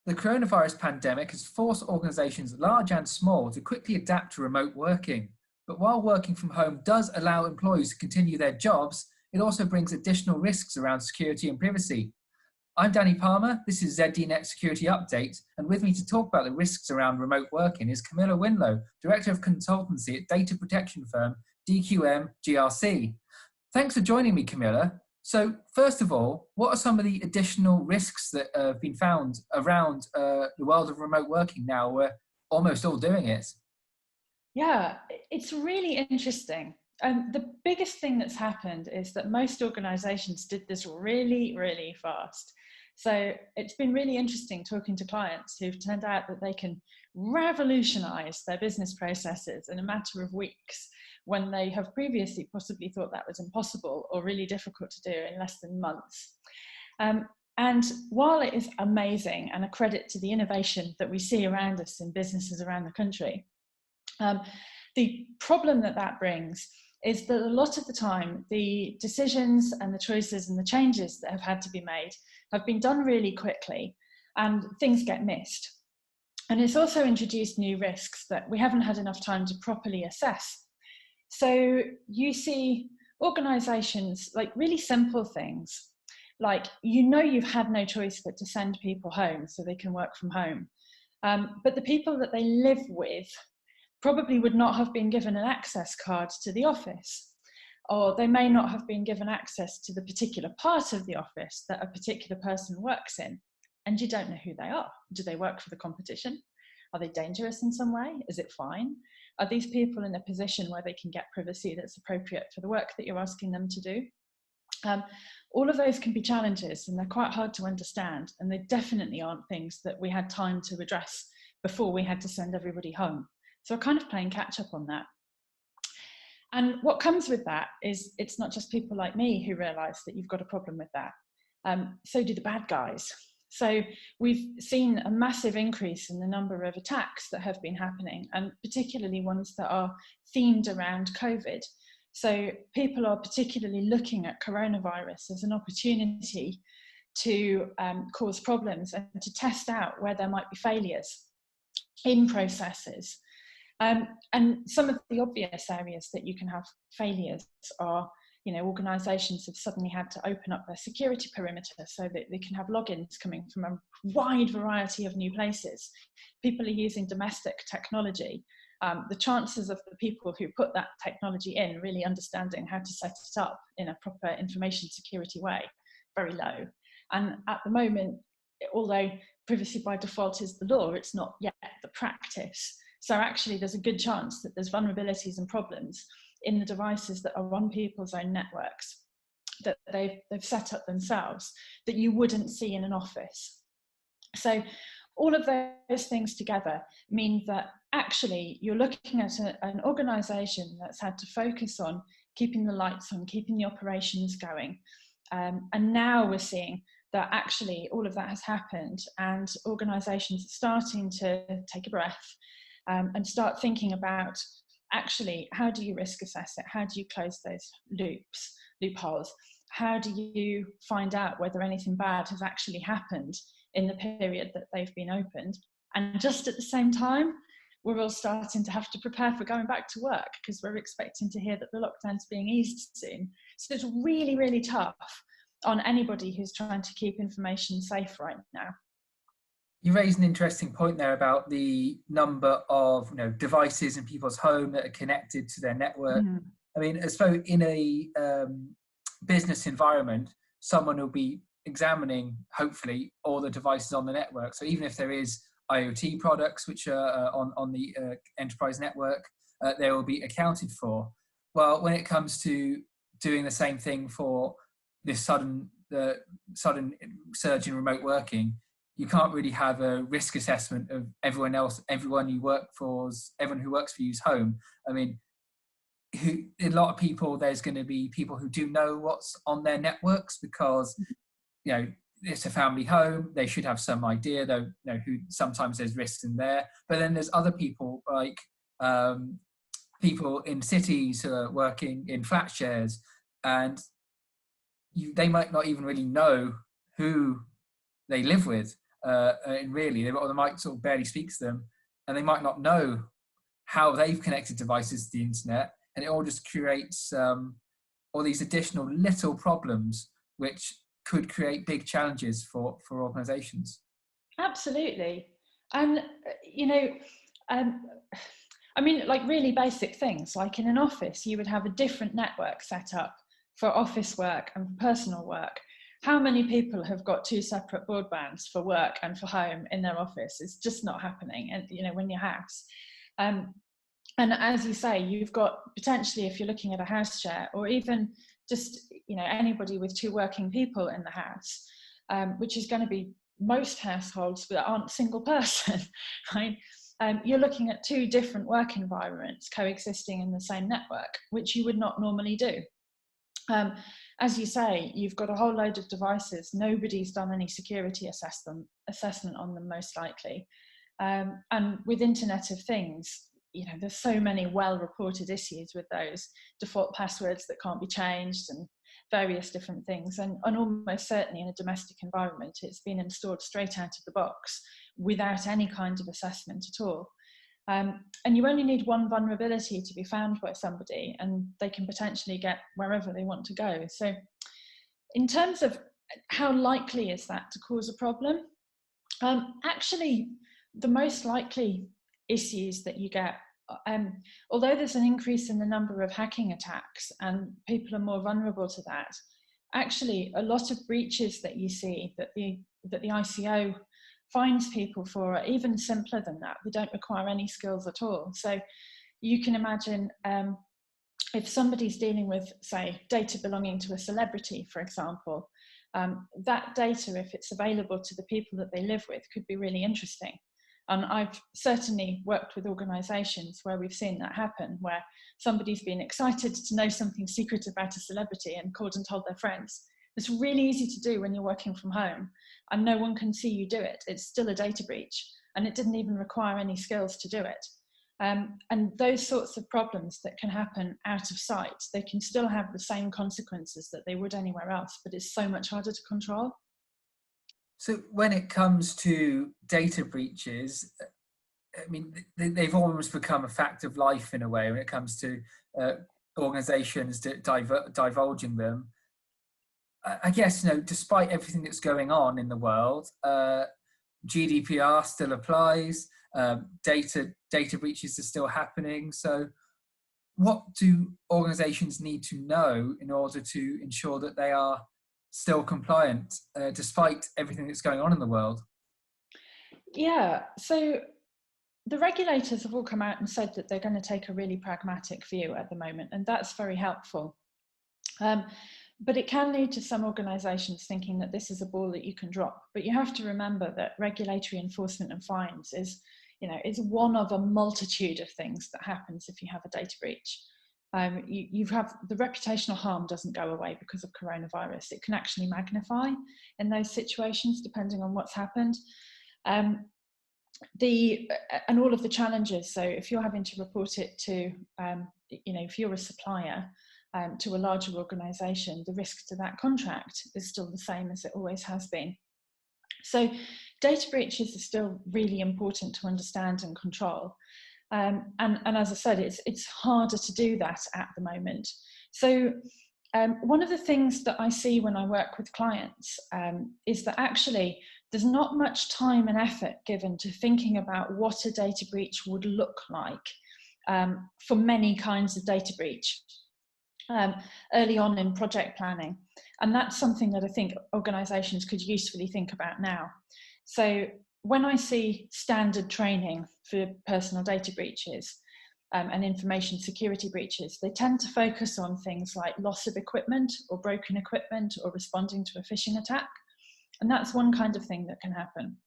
The coronavirus pandemic has forced organisations large and small to quickly adapt to remote working. But while working from home does allow employees to continue their jobs, it also brings additional risks around security and privacy. I'm Danny Palmer, this is ZDNet Security Update, and with me to talk about the risks around remote working is Camilla Winlo, Director of Consultancy at data protection firm DQM GRC. Thanks for joining me, Camilla. So first of all, what are some of the additional risks that have been found around the world of remote working now? We're almost all doing it. Yeah, it's really interesting. The biggest thing that's happened is that most organizations did this really, really fast. So it's been really interesting talking to clients who've turned out that they can revolutionize their business processes in a matter of weeks when they have previously possibly thought that was impossible or really difficult to do in less than months. And while it is amazing and a credit to the innovation that we see around us in businesses around the country, the problem that brings is that a lot of the time the decisions and the choices and the changes that have had to be made have been done really quickly and things get missed. And it's also introduced new risks that we haven't had enough time to properly assess. So you see organizations, like really simple things, like you've had no choice but to send people home so they can work from home. But the people that they live with probably would not have been given an access card to the office, or they may not have been given access to the particular part of the office that a particular person works in, and you don't know who they are. Do they work for the competition? Are they dangerous in some way? Is it fine? Are these people in a position where they can get privacy that's appropriate for the work that you're asking them to do? All of those can be challenges, and they're quite hard to understand, and they definitely aren't things that we had time to address before we had to send everybody home. So we're kind of playing catch up on that. And what comes with that is it's not just people like me who realise that you've got a problem with that. So do the bad guys. So we've seen a massive increase in the number of attacks that have been happening, and particularly ones that are themed around COVID. So people are particularly looking at coronavirus as an opportunity to cause problems and to test out where there might be failures in processes. And some of the obvious areas that you can have failures are, organizations have suddenly had to open up their security perimeter so that they can have logins coming from a wide variety of new places. People are using domestic technology. The chances of the people who put that technology in really understanding how to set it up in a proper information security way, very low. And at the moment, although privacy by default is the law, it's not yet the practice. So actually there's a good chance that there's vulnerabilities and problems in the devices that are on people's own networks that they've set up themselves that you wouldn't see in an office. So all of those things together mean that actually you're looking at an organization that's had to focus on keeping the lights on, keeping the operations going. And now we're seeing that actually all of that has happened and organizations are starting to take a breath and start thinking about actually how do you risk assess it? How do you close those loopholes? How do you find out whether anything bad has actually happened in the period that they've been opened? And just at the same time, we're all starting to have to prepare for going back to work because we're expecting to hear that the lockdown's being eased soon. So it's really, really tough on anybody who's trying to keep information safe right now. You raised an interesting point there about the number of devices in people's home that are connected to their network. Mm. I mean, as though in a business environment, someone will be examining, hopefully, all the devices on the network. So even if there is IoT products which are on the enterprise network, they will be accounted for. Well, when it comes to doing the same thing for this sudden surge in remote working, you can't really have a risk assessment of everyone who works for you's home. I mean, a lot of people, there's going to be people who do know what's on their networks because, it's a family home. They should have some idea, though, who sometimes there's risks in there. But then there's other people like people in cities who are working in flat shares, and they might not even really know who they live with. and really or they might sort of barely speak to them, and they might not know how they've connected devices to the internet, and it all just creates all these additional little problems which could create big challenges for organizations. Absolutely. And I mean, like really basic things, like in an office you would have a different network set up for office work and for personal work. How many people have got two separate broadbands for work and for home in their office? It's just not happening. And when your house, and as you say, you've got potentially, if you're looking at a house share, or even just anybody with two working people in the house, which is going to be most households that aren't single person, right? You're looking at two different work environments coexisting in the same network, which you would not normally do. As you say, you've got a whole load of devices. Nobody's done any security assessment on them, most likely. And with Internet of Things, there's so many well-reported issues with those default passwords that can't be changed and various different things. And almost certainly in a domestic environment, it's been installed straight out of the box without any kind of assessment at all. And you only need one vulnerability to be found by somebody, and they can potentially get wherever they want to go. So in terms of how likely is that to cause a problem, actually the most likely issues that you get, although there's an increase in the number of hacking attacks and people are more vulnerable to that, actually a lot of breaches that you see that the ICO finds people for are even simpler than that. They don't require any skills at all. So you can imagine if somebody's dealing with, say, data belonging to a celebrity, for example, that data, if it's available to the people that they live with, could be really interesting. And I've certainly worked with organisations where we've seen that happen, where somebody's been excited to know something secret about a celebrity and called and told their friends. It's really easy to do when you're working from home and no one can see you do it. It's still a data breach, and it didn't even require any skills to do it. And those sorts of problems that can happen out of sight, they can still have the same consequences that they would anywhere else, but it's so much harder to control. So when it comes to data breaches, I mean, they've almost become a fact of life in a way when it comes to organizations divulging them. I guess, despite everything that's going on in the world, GDPR still applies, data breaches are still happening. So what do organizations need to know in order to ensure that they are still compliant, despite everything that's going on in the world? Yeah, so the regulators have all come out and said that they're going to take a really pragmatic view at the moment, and that's very helpful. But it can lead to some organisations thinking that this is a ball that you can drop. But you have to remember that regulatory enforcement and fines is one of a multitude of things that happens if you have a data breach. You have the reputational harm doesn't go away because of coronavirus. It can actually magnify in those situations depending on what's happened. And all of the challenges. So if you're having to report it to, if you're a supplier to a larger organisation, the risk to that contract is still the same as it always has been. So data breaches are still really important to understand and control. And as I said, it's harder to do that at the moment. So one of the things that I see when I work with clients is that actually there's not much time and effort given to thinking about what a data breach would look like for many kinds of data breach early on in project planning. And that's something that I think organisations could usefully think about now. So when I see standard training for personal data breaches and information security breaches, they tend to focus on things like loss of equipment or broken equipment or responding to a phishing attack. And that's one kind of thing that can happen.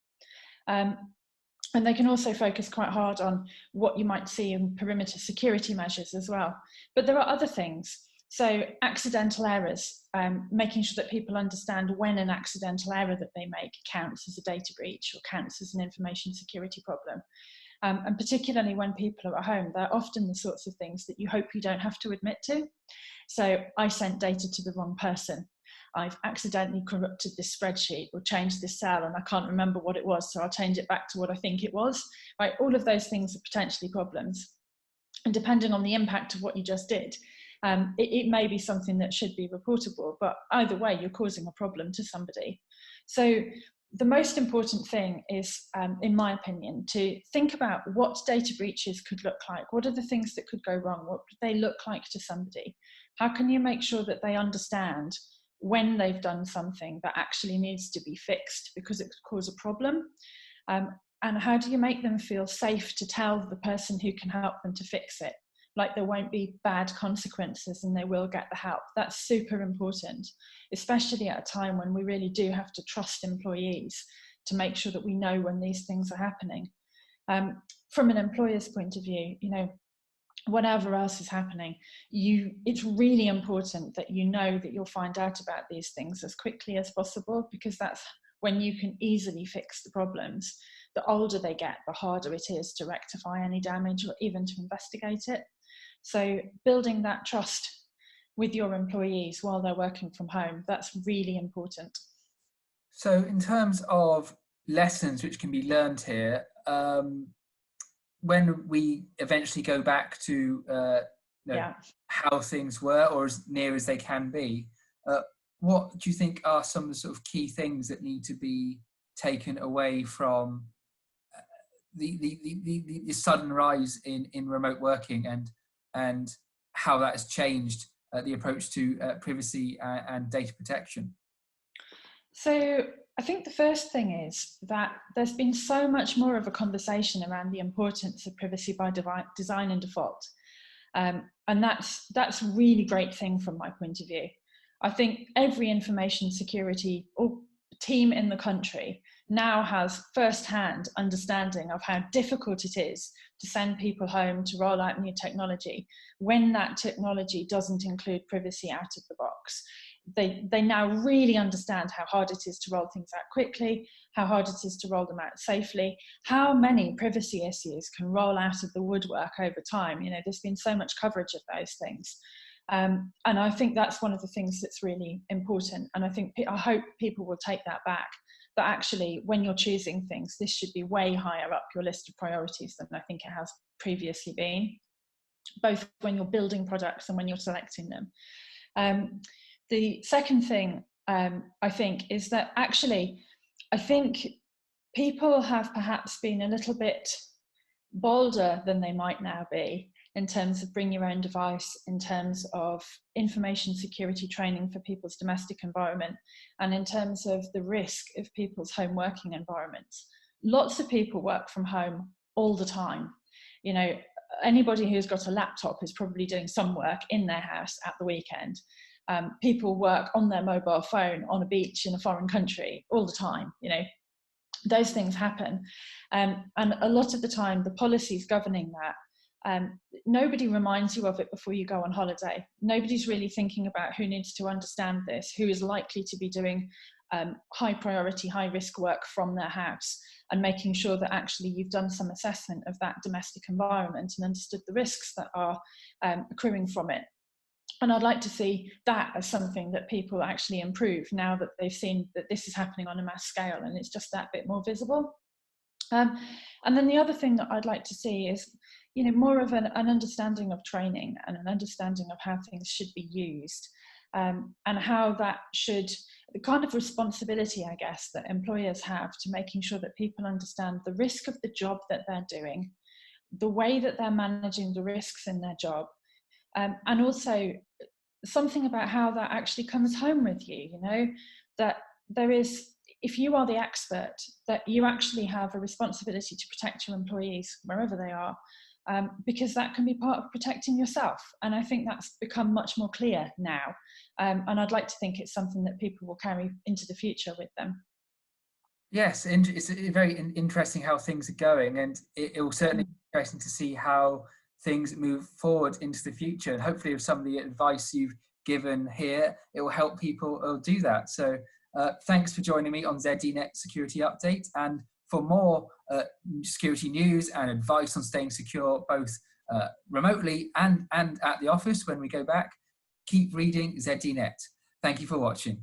And they can also focus quite hard on what you might see in perimeter security measures as well. But there are other things. So accidental errors, making sure that people understand when an accidental error that they make counts as a data breach or counts as an information security problem. And particularly when people are at home, they're often the sorts of things that you hope you don't have to admit to. So I sent data to the wrong person. I've accidentally corrupted this spreadsheet or changed this cell and I can't remember what it was, so I'll change it back to what I think it was, right? All of those things are potentially problems. And depending on the impact of what you just did, it may be something that should be reportable, but either way, you're causing a problem to somebody. So the most important thing is, in my opinion, to think about what data breaches could look like. What are the things that could go wrong? What would they look like to somebody? How can you make sure that they understand when they've done something that actually needs to be fixed because it could cause a problem? And how do you make them feel safe to tell the person who can help them to fix it? Like there won't be bad consequences and they will get the help. That's super important, especially at a time when we really do have to trust employees to make sure that we know when these things are happening. From an employer's point of view, you know, whatever else is happening, it's really important that you know that you'll find out about these things as quickly as possible, because that's when you can easily fix the problems. The older they get, the harder it is to rectify any damage or even to investigate it. So building that trust with your employees while they're working from home, that's really important. So in terms of lessons which can be learned here, when we eventually go back to how things were, or as near as they can be, what do you think are some of the sort of key things that need to be taken away from the sudden rise in remote working, and how that has changed the approach to privacy and data protection? So I think the first thing is that there's been so much more of a conversation around the importance of privacy by design and default. And that's a really great thing from my point of view. I think every information security team in the country now has first-hand understanding of how difficult it is to send people home to roll out new technology when that technology doesn't include privacy out of the box. They now really understand how hard it is to roll things out quickly, how hard it is to roll them out safely, how many privacy issues can roll out of the woodwork over time. You know, there's been so much coverage of those things. And I think that's one of the things that's really important. And I hope people will take that back, that actually when you're choosing things, this should be way higher up your list of priorities than I think it has previously been, both when you're building products and when you're selecting them. The second thing I think is that actually, I think people have perhaps been a little bit bolder than they might now be in terms of bring your own device, in terms of information security training for people's domestic environment, and in terms of the risk of people's home working environments. Lots of people work from home all the time. You know, anybody who's got a laptop is probably doing some work in their house at the weekend. People work on their mobile phone on a beach in a foreign country all the time. You know, those things happen. And a lot of the time, the policies governing that, nobody reminds you of it before you go on holiday. Nobody's really thinking about who needs to understand this, who is likely to be doing high priority, high risk work from their house, and making sure that actually you've done some assessment of that domestic environment and understood the risks that are accruing from it. And I'd like to see that as something that people actually improve now that they've seen that this is happening on a mass scale and it's just that bit more visible. And then the other thing that I'd like to see is, you know, more of an understanding of training and an understanding of how things should be used, and how that should, the kind of responsibility, I guess, that employers have to making sure that people understand the risk of the job that they're doing, the way that they're managing the risks in their job, and also something about how that actually comes home with you, you know, that there is, if you are the expert, that you actually have a responsibility to protect your employees wherever they are, because that can be part of protecting yourself. And I think that's become much more clear now. And I'd like to think it's something that people will carry into the future with them. Yes, it's very interesting how things are going, and it will certainly be interesting to see how things move forward into the future. And hopefully with some of the advice you've given here, it will help people do that. So thanks for joining me on ZDNet Security Update. And for more security news and advice on staying secure, both remotely and at the office when we go back, keep reading ZDNet. Thank you for watching.